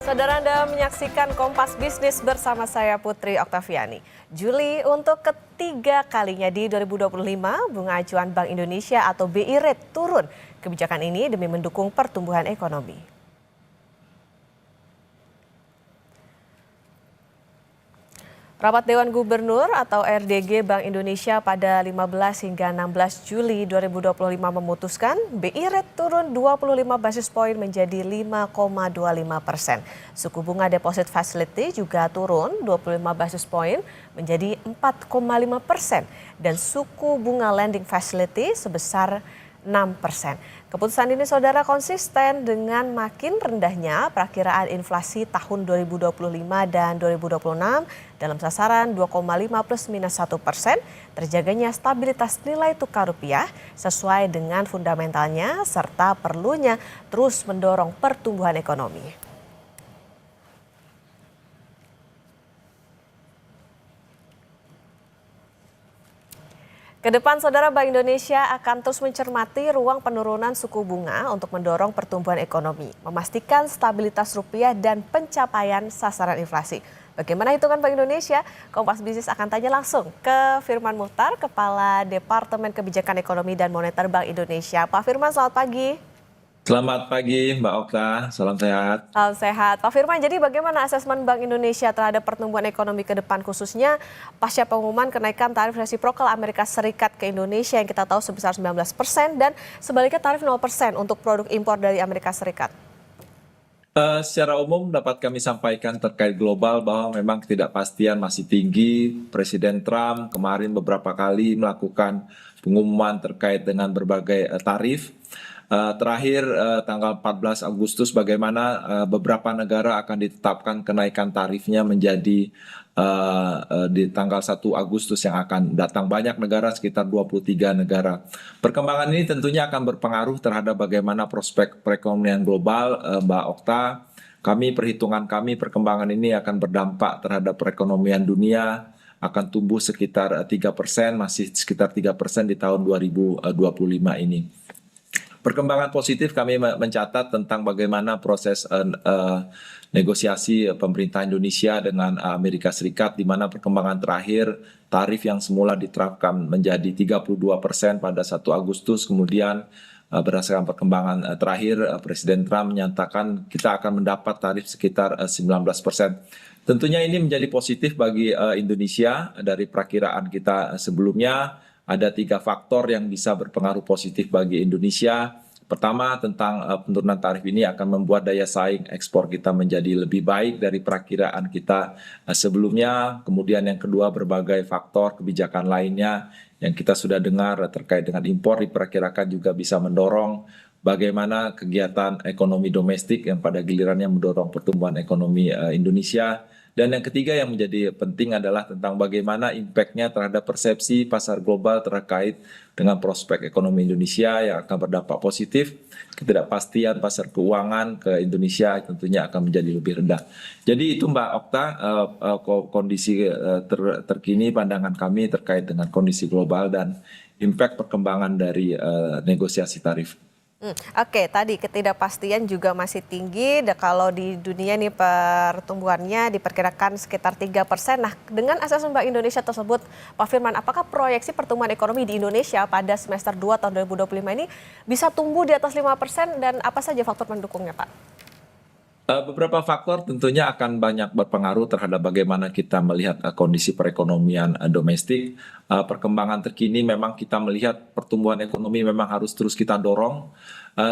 Saudara, Anda menyaksikan Kompas Bisnis bersama saya Putri Oktaviani. Juli untuk ketiga kalinya di 2025, bunga acuan Bank Indonesia atau BI Rate turun. Kebijakan ini demi mendukung pertumbuhan ekonomi. Rapat Dewan Gubernur atau RDG Bank Indonesia pada 15 hingga 16 Juli 2025 memutuskan BI Rate turun 25 basis poin menjadi 5,25%. Suku bunga deposit facility juga turun 25 basis poin menjadi 4,5% dan suku bunga lending facility sebesar 6%. Keputusan ini saudara konsisten dengan makin rendahnya perakiraan inflasi tahun 2025 dan 2026 dalam sasaran 2,5 plus minus 1%, terjaganya stabilitas nilai tukar rupiah sesuai dengan fundamentalnya serta perlunya terus mendorong pertumbuhan ekonomi. Kedepan, saudara, Bank Indonesia akan terus mencermati ruang penurunan suku bunga untuk mendorong pertumbuhan ekonomi, memastikan stabilitas rupiah dan pencapaian sasaran inflasi. Bagaimana hitungan Bank Indonesia? Kompas Bisnis akan tanya langsung ke Firman Muhtar, Kepala Departemen Kebijakan Ekonomi dan Moneter Bank Indonesia. Pak Firman, selamat pagi. Selamat pagi Mbak Okta, salam sehat. Salam sehat. Pak Firman, jadi bagaimana asesmen Bank Indonesia terhadap pertumbuhan ekonomi ke depan khususnya pasca pengumuman kenaikan tarif resiprokal Amerika Serikat ke Indonesia yang kita tahu sebesar 19% dan sebaliknya tarif 0% untuk produk impor dari Amerika Serikat? Secara umum dapat kami sampaikan terkait global bahwa memang ketidakpastian masih tinggi. Presiden Trump kemarin beberapa kali melakukan pengumuman terkait dengan berbagai tarif. Terakhir tanggal 14 Agustus bagaimana beberapa negara akan ditetapkan kenaikan tarifnya menjadi di tanggal 1 Agustus yang akan datang. Banyak negara, sekitar 23 negara. Perkembangan ini tentunya akan berpengaruh terhadap bagaimana prospek perekonomian global, Mbak Okta. Perhitungan kami perkembangan ini akan berdampak terhadap perekonomian dunia, akan tumbuh sekitar 3%, masih sekitar 3% di tahun 2025 ini. Perkembangan positif kami mencatat tentang bagaimana proses negosiasi pemerintah Indonesia dengan Amerika Serikat, di mana perkembangan terakhir tarif yang semula diterapkan menjadi 32% pada 1 Agustus, kemudian berdasarkan perkembangan terakhir Presiden Trump menyatakan kita akan mendapat tarif sekitar 19%. Tentunya ini menjadi positif bagi Indonesia. Dari perakiraan kita sebelumnya, ada 3 faktor yang bisa berpengaruh positif bagi Indonesia. Pertama, tentang penurunan tarif ini akan membuat daya saing ekspor kita menjadi lebih baik dari perakiraan kita sebelumnya. Kemudian yang kedua, berbagai faktor kebijakan lainnya yang kita sudah dengar terkait dengan impor diperkirakan juga bisa mendorong bagaimana kegiatan ekonomi domestik yang pada gilirannya mendorong pertumbuhan ekonomi Indonesia. Dan yang ketiga yang menjadi penting adalah tentang bagaimana impact-nya terhadap persepsi pasar global terkait dengan prospek ekonomi Indonesia yang akan berdampak positif. Ketidakpastian pasar keuangan ke Indonesia tentunya akan menjadi lebih rendah. Jadi itu Mbak Okta, kondisi terkini pandangan kami terkait dengan kondisi global dan impact perkembangan dari negosiasi tarif. Oke, tadi ketidakpastian juga masih tinggi. Kalau di dunia nih pertumbuhannya diperkirakan sekitar 3%. Nah, dengan asesmen Bank Indonesia tersebut, Pak Firman, apakah proyeksi pertumbuhan ekonomi di Indonesia pada semester 2 tahun 2025 ini bisa tumbuh di atas 5% dan apa saja faktor pendukungnya, Pak? Beberapa faktor tentunya akan banyak berpengaruh terhadap bagaimana kita melihat kondisi perekonomian domestik. Perkembangan terkini memang kita melihat pertumbuhan ekonomi memang harus terus kita dorong,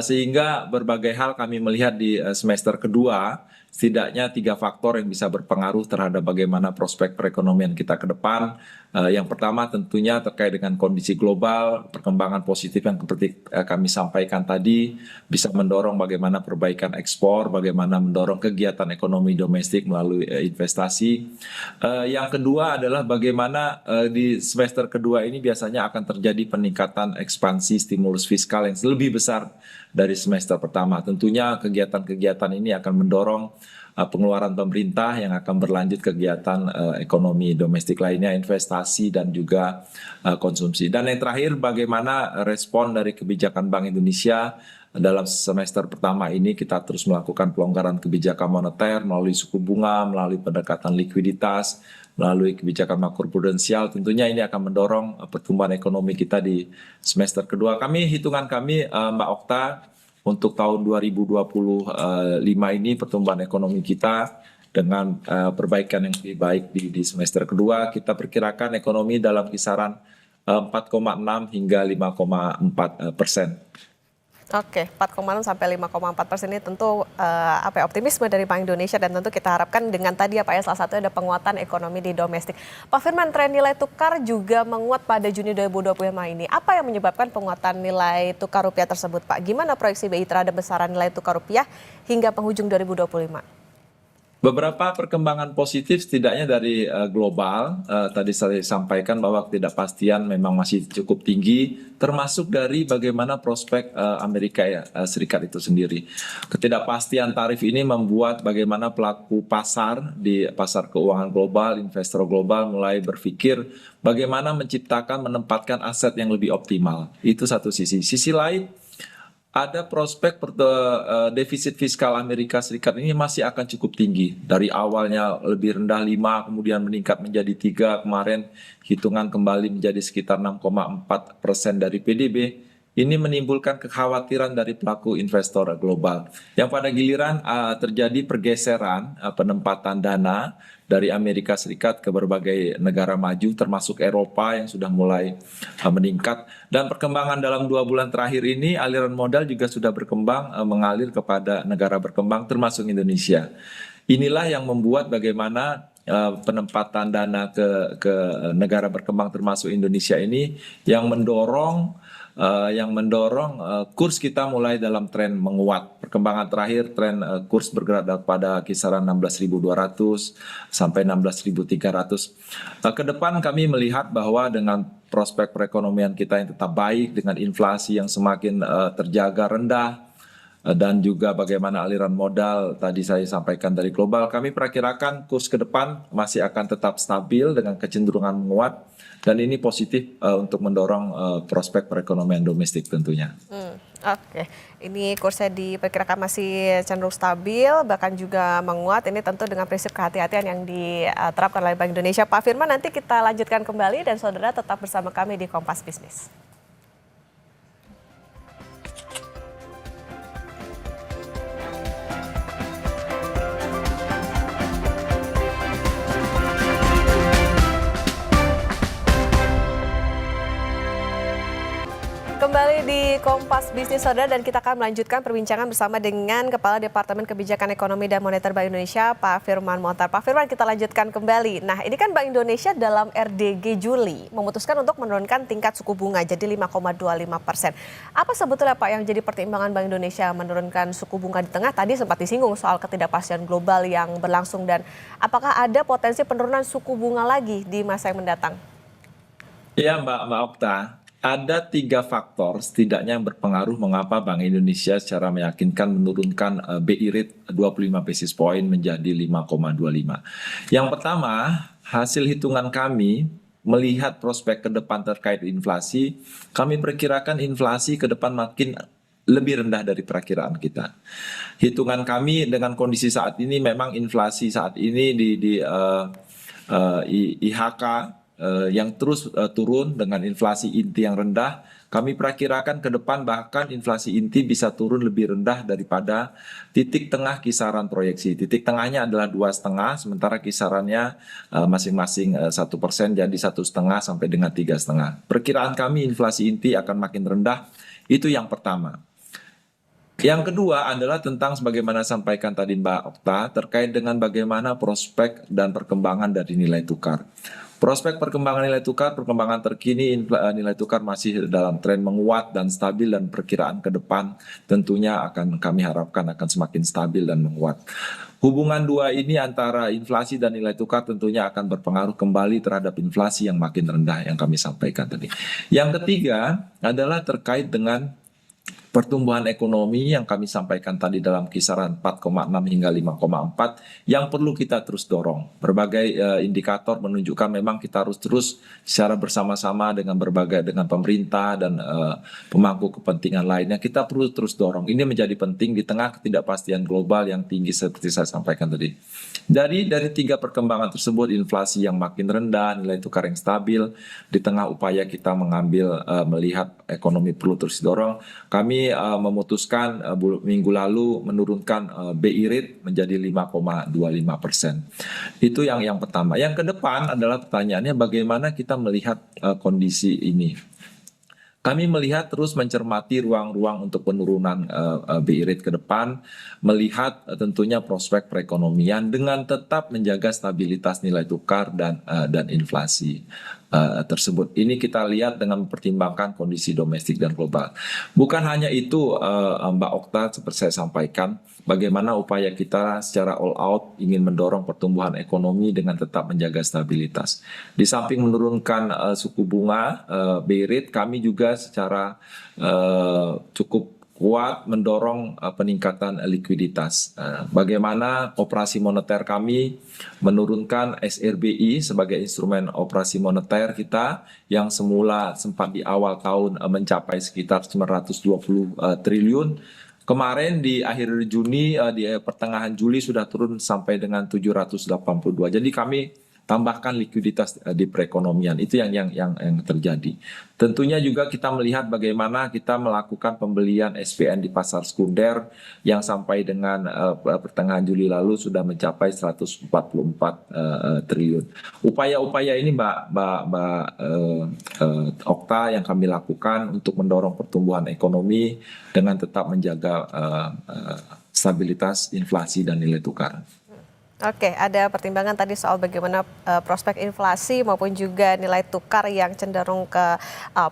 sehingga berbagai hal kami melihat di semester kedua, setidaknya 3 faktor yang bisa berpengaruh terhadap bagaimana prospek perekonomian kita ke depan. Yang pertama tentunya terkait dengan kondisi global, perkembangan positif yang seperti kami sampaikan tadi bisa mendorong bagaimana perbaikan ekspor, bagaimana mendorong kegiatan ekonomi domestik melalui investasi. Yang kedua adalah bagaimana di semester kedua ini biasanya akan terjadi peningkatan ekspansi stimulus fiskal yang lebih besar dari semester pertama. Tentunya kegiatan-kegiatan ini akan mendorong pengeluaran pemerintah yang akan berlanjut kegiatan ekonomi domestik lainnya, investasi dan juga konsumsi. Dan yang terakhir, bagaimana respon dari kebijakan Bank Indonesia dalam semester pertama ini kita terus melakukan pelonggaran kebijakan moneter melalui suku bunga, melalui pendekatan likuiditas, melalui kebijakan makroprudensial. Tentunya ini akan mendorong pertumbuhan ekonomi kita di semester kedua. Hitungan kami, Mbak Okta, untuk tahun 2025 ini pertumbuhan ekonomi kita dengan perbaikan yang lebih baik di semester kedua, kita perkirakan ekonomi dalam kisaran 4,6 hingga 5,4%. Oke, 4,6 sampai 5,4% ini tentu optimisme dari Bank Indonesia, dan tentu kita harapkan dengan tadi salah satunya ada penguatan ekonomi di domestik. Pak Firman, tren nilai tukar juga menguat pada Juni 2025 ini. Apa yang menyebabkan penguatan nilai tukar rupiah tersebut, Pak? Gimana proyeksi BI terhadap besaran nilai tukar rupiah hingga penghujung 2025? Beberapa perkembangan positif setidaknya dari global, tadi saya sampaikan bahwa ketidakpastian memang masih cukup tinggi, termasuk dari bagaimana prospek Amerika Serikat itu sendiri. Ketidakpastian tarif ini membuat bagaimana pelaku pasar di pasar keuangan global, investor global mulai berpikir bagaimana menciptakan, menempatkan aset yang lebih optimal. Itu satu sisi. Sisi lain, ada prospek defisit fiskal Amerika Serikat ini masih akan cukup tinggi. Dari awalnya lebih rendah 5, kemudian meningkat menjadi 3, kemarin hitungan kembali menjadi sekitar 6,4% dari PDB. Ini menimbulkan kekhawatiran dari pelaku investor global. Yang pada giliran terjadi pergeseran penempatan dana dari Amerika Serikat ke berbagai negara maju, termasuk Eropa yang sudah mulai meningkat. Dan perkembangan dalam 2 bulan terakhir ini, aliran modal juga sudah berkembang, mengalir kepada negara berkembang, termasuk Indonesia. Inilah yang membuat bagaimana penempatan dana ke negara berkembang, termasuk Indonesia ini, yang mendorong kurs kita mulai dalam tren menguat. Perkembangan terakhir tren kurs bergerak pada kisaran 16.200 sampai 16.300. Ke depan kami melihat bahwa dengan prospek perekonomian kita yang tetap baik, dengan inflasi yang semakin terjaga rendah, dan juga bagaimana aliran modal tadi saya sampaikan dari global, kami perkirakan kurs ke depan masih akan tetap stabil dengan kecenderungan menguat, dan ini positif untuk mendorong prospek perekonomian domestik tentunya. Oke, ini kursnya diperkirakan masih cenderung stabil, bahkan juga menguat. Ini tentu dengan prinsip kehati-hatian yang diterapkan oleh Bank Indonesia. Pak Firman, nanti kita lanjutkan kembali, dan saudara tetap bersama kami di Kompas Bisnis. Kembali di Kompas Bisnis, saudara, dan kita akan melanjutkan perbincangan bersama dengan Kepala Departemen Kebijakan Ekonomi dan Moneter Bank Indonesia, Pak Firman Mohtar. Pak Firman, kita lanjutkan kembali. Nah, ini kan Bank Indonesia dalam RDG Juli memutuskan untuk menurunkan tingkat suku bunga jadi 5,25%. Apa sebetulnya, Pak, yang jadi pertimbangan Bank Indonesia menurunkan suku bunga di tengah? Tadi sempat disinggung soal ketidakpastian global yang berlangsung, dan apakah ada potensi penurunan suku bunga lagi di masa yang mendatang? Iya, Mbak Okta. Ada 3 faktor setidaknya yang berpengaruh mengapa Bank Indonesia secara meyakinkan menurunkan BI rate 25 basis point menjadi 5,25. Yang pertama, hasil hitungan kami melihat prospek ke depan terkait inflasi, kami perkirakan inflasi ke depan makin lebih rendah dari perakiraan kita. Hitungan kami dengan kondisi saat ini, memang inflasi saat ini di IHK yang terus turun dengan inflasi inti yang rendah, kami perkirakan ke depan bahkan inflasi inti bisa turun lebih rendah daripada titik tengah kisaran proyeksi. Titik tengahnya adalah 2,5, sementara kisarannya masing-masing 1%, jadi 1,5 sampai dengan 3,5. Perkiraan kami inflasi inti akan makin rendah, itu yang pertama. Yang kedua adalah tentang sebagaimana sampaikan tadi Mbak Okta, terkait dengan bagaimana prospek dan perkembangan dari nilai tukar. Prospek perkembangan nilai tukar, perkembangan terkini nilai tukar masih dalam tren menguat dan stabil, dan perkiraan ke depan tentunya kami harapkan akan semakin stabil dan menguat. Hubungan dua ini antara inflasi dan nilai tukar tentunya akan berpengaruh kembali terhadap inflasi yang makin rendah yang kami sampaikan tadi. Yang ketiga adalah terkait dengan pertumbuhan ekonomi yang kami sampaikan tadi dalam kisaran 4,6 hingga 5,4 yang perlu kita terus dorong. Berbagai indikator menunjukkan memang kita harus terus secara bersama-sama dengan pemerintah dan pemangku kepentingan lainnya, kita perlu terus dorong. Ini menjadi penting di tengah ketidakpastian global yang tinggi seperti saya sampaikan tadi. Dari 3 perkembangan tersebut, inflasi yang makin rendah, nilai tukar yang stabil, di tengah upaya kita melihat ekonomi perlu terus didorong, kami memutuskan minggu lalu menurunkan BI rate menjadi 5,25%. Itu yang pertama. Yang ke depan adalah pertanyaannya bagaimana kita melihat kondisi ini. Kami melihat terus mencermati ruang-ruang untuk penurunan BI rate ke depan, melihat tentunya prospek perekonomian dengan tetap menjaga stabilitas nilai tukar dan inflasi tersebut. Ini kita lihat dengan mempertimbangkan kondisi domestik dan global. Bukan hanya itu, Mbak Okta, seperti saya sampaikan, bagaimana upaya kita secara all out ingin mendorong pertumbuhan ekonomi dengan tetap menjaga stabilitas. Di samping menurunkan suku bunga BI rate, kami juga secara cukup kuat mendorong peningkatan likuiditas. Bagaimana operasi moneter kami menurunkan SRBI sebagai instrumen operasi moneter kita yang semula sempat di awal tahun mencapai sekitar 920 triliun. Kemarin di akhir Juni, di pertengahan Juli sudah turun sampai dengan 782. Jadi kami tambahkan likuiditas di perekonomian. Itu yang terjadi. Tentunya juga kita melihat bagaimana kita melakukan pembelian SPN di pasar sekunder yang sampai dengan pertengahan Juli lalu sudah mencapai 144 triliun. Upaya-upaya ini Mbak Okta yang kami lakukan untuk mendorong pertumbuhan ekonomi dengan tetap menjaga stabilitas inflasi dan nilai tukar. Oke, ada pertimbangan tadi soal bagaimana prospek inflasi maupun juga nilai tukar yang cenderung ke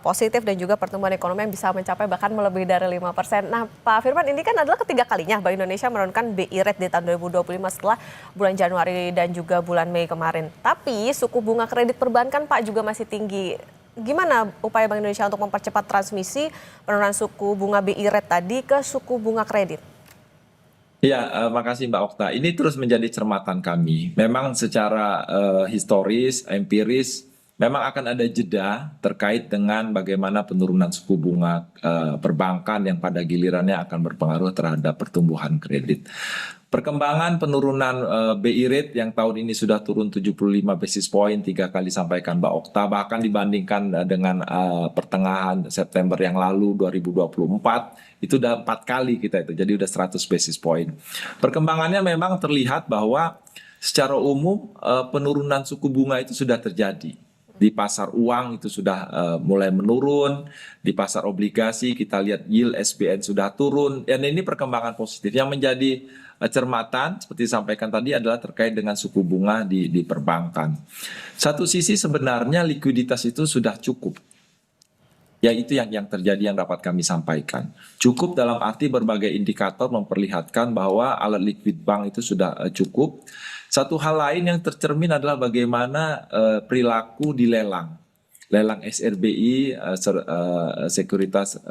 positif dan juga pertumbuhan ekonomi yang bisa mencapai bahkan melebihi dari 5%. Nah, Pak Firman, ini kan adalah ketiga kalinya Bank Indonesia menurunkan BI rate di tahun 2025 setelah bulan Januari dan juga bulan Mei kemarin. Tapi suku bunga kredit perbankan Pak juga masih tinggi. Gimana upaya Bank Indonesia untuk mempercepat transmisi penurunan suku bunga BI rate tadi ke suku bunga kredit? Ya, makasih Mbak Okta. Ini terus menjadi cermatan kami. Memang secara historis, empiris, memang akan ada jeda terkait dengan bagaimana penurunan suku bunga perbankan yang pada gilirannya akan berpengaruh terhadap pertumbuhan kredit. Perkembangan penurunan BI rate yang tahun ini sudah turun 75 basis point, 3 kali sampaikan Mbak Okta, bahkan dibandingkan dengan pertengahan September yang lalu 2024, itu udah 4 kali kita itu, jadi udah 100 basis point. Perkembangannya memang terlihat bahwa secara umum penurunan suku bunga itu sudah terjadi. Di pasar uang itu sudah mulai menurun, di pasar obligasi kita lihat yield SBN sudah turun, dan ini perkembangan positif. Yang menjadi cermatan seperti disampaikan tadi adalah terkait dengan suku bunga di perbankan. Satu sisi sebenarnya likuiditas itu sudah cukup. Ya itu yang terjadi yang dapat kami sampaikan. Cukup dalam arti berbagai indikator memperlihatkan bahwa alat likuid bank itu sudah cukup. Satu hal lain yang tercermin adalah bagaimana perilaku di lelang. Lelang SRBI, sekuritas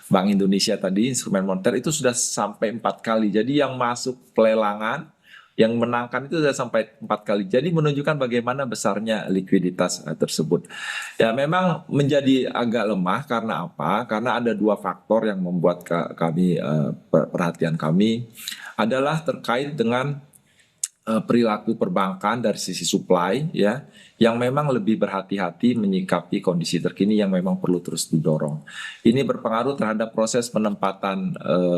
Bank Indonesia tadi, instrumen moneter itu sudah sampai 4 kali. Jadi yang masuk pelelangan, yang menangkan itu sudah sampai 4 kali. Jadi menunjukkan bagaimana besarnya likuiditas tersebut. Ya memang menjadi agak lemah karena apa? Karena ada 2 faktor yang membuat kami perhatian kami adalah terkait dengan perilaku perbankan dari sisi supply ya yang memang lebih berhati-hati menyikapi kondisi terkini yang memang perlu terus didorong. Ini berpengaruh terhadap proses penempatan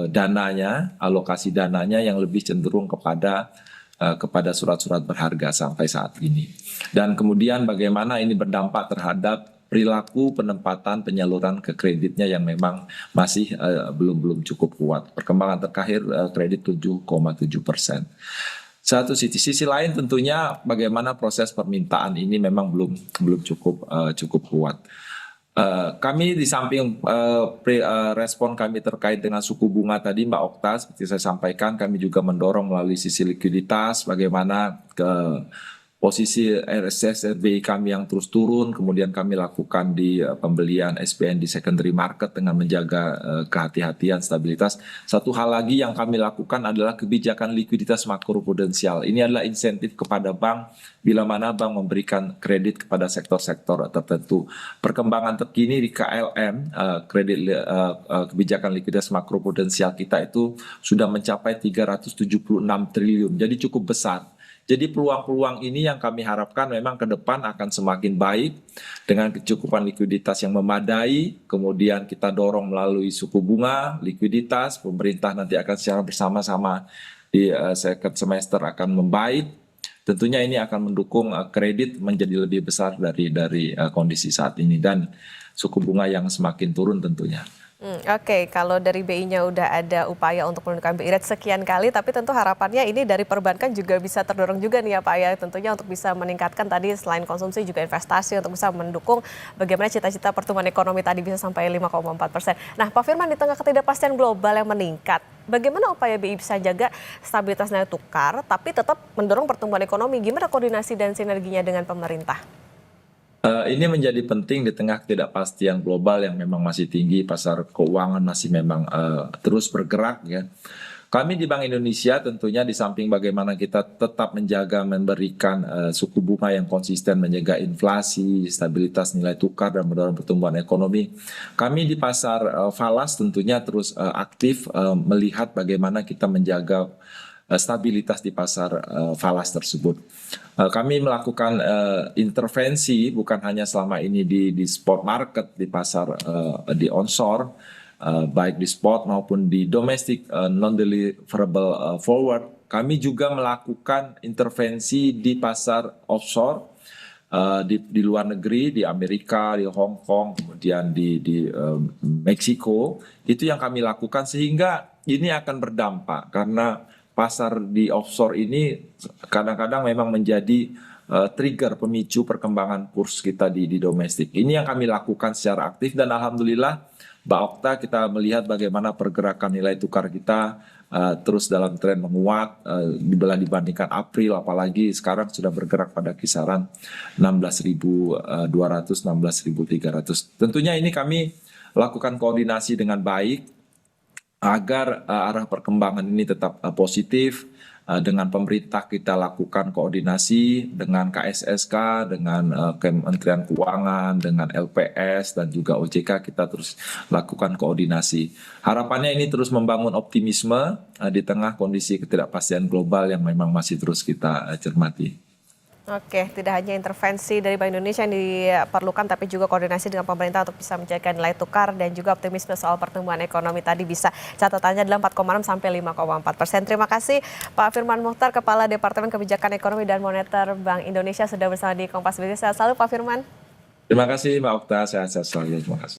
dananya, alokasi dananya yang lebih cenderung kepada surat-surat berharga sampai saat ini. Dan kemudian bagaimana ini berdampak terhadap perilaku penempatan penyaluran ke kreditnya yang memang masih belum cukup kuat. Perkembangan terakhir kredit 7,7%. Satu sisi lain tentunya bagaimana proses permintaan ini memang belum cukup kuat. Kami di samping respon kami terkait dengan suku bunga tadi Mbak Okta, seperti saya sampaikan kami juga mendorong melalui sisi likuiditas bagaimana posisi RSSRBI kami yang terus turun, kemudian kami lakukan di pembelian SPN di secondary market dengan menjaga kehati-hatian stabilitas. Satu hal lagi yang kami lakukan adalah kebijakan likuiditas makroprudensial. Ini adalah insentif kepada bank bila mana bank memberikan kredit kepada sektor-sektor tertentu. Perkembangan terkini di KLM, kebijakan likuiditas makroprudensial kita itu sudah mencapai 376 triliun, jadi cukup besar. Jadi peluang-peluang ini yang kami harapkan memang ke depan akan semakin baik dengan kecukupan likuiditas yang memadai, kemudian kita dorong melalui suku bunga, likuiditas, pemerintah nanti akan secara bersama-sama di second semester akan membaik. Tentunya ini akan mendukung kredit menjadi lebih besar dari kondisi saat ini dan suku bunga yang semakin turun tentunya. Oke, kalau dari BI-nya udah ada upaya untuk menurunkan BI rate sekian kali, tapi tentu harapannya ini dari perbankan juga bisa terdorong juga nih ya Pak ya, tentunya untuk bisa meningkatkan tadi selain konsumsi juga investasi untuk bisa mendukung bagaimana cita-cita pertumbuhan ekonomi tadi bisa sampai 5,4%. Nah Pak Firman, di tengah ketidakpastian global yang meningkat, bagaimana upaya BI bisa jaga stabilitas nilai tukar tapi tetap mendorong pertumbuhan ekonomi? Gimana koordinasi dan sinerginya dengan pemerintah? Ini menjadi penting di tengah ketidakpastian global yang memang masih tinggi, pasar keuangan masih memang terus bergerak ya. Kami di Bank Indonesia tentunya di samping bagaimana kita tetap menjaga memberikan suku bunga yang konsisten, menjaga inflasi, stabilitas nilai tukar dan mendorong pertumbuhan ekonomi. Kami di pasar falas tentunya terus aktif melihat bagaimana kita menjaga stabilitas di pasar falas tersebut. Kami melakukan intervensi bukan hanya selama ini di spot market, di pasar di onshore, baik di spot maupun di domestic non-deliverable forward. Kami juga melakukan intervensi di pasar offshore, di luar negeri, di Amerika, di Hong Kong, kemudian di Meksiko. Itu yang kami lakukan sehingga ini akan berdampak karena pasar di offshore ini kadang-kadang memang menjadi trigger pemicu perkembangan kurs kita di domestik. Ini yang kami lakukan secara aktif dan alhamdulillah Mbak Okta, kita melihat bagaimana pergerakan nilai tukar kita terus dalam tren menguat bila dibandingkan April, apalagi sekarang sudah bergerak pada kisaran 16.200, 16.300. Tentunya ini kami lakukan koordinasi dengan baik agar arah perkembangan ini tetap positif. Dengan pemerintah kita lakukan koordinasi dengan KSSK, dengan Kementerian Keuangan, dengan LPS dan juga OJK kita terus lakukan koordinasi. Harapannya ini terus membangun optimisme di tengah kondisi ketidakpastian global yang memang masih terus kita cermati. Oke, tidak hanya intervensi dari Bank Indonesia yang diperlukan, tapi juga koordinasi dengan pemerintah untuk bisa menjaga nilai tukar dan juga optimisme soal pertumbuhan ekonomi tadi bisa. Catatannya adalah 4,6 sampai 5,4%. Terima kasih Pak Firman Muchtar, Kepala Departemen Kebijakan Ekonomi dan Moneter Bank Indonesia sudah bersama di Kompas Bisnis. Sehat selalu Pak Firman. Terima kasih Mbak Okta, sehat-sehat selalu. Terima kasih.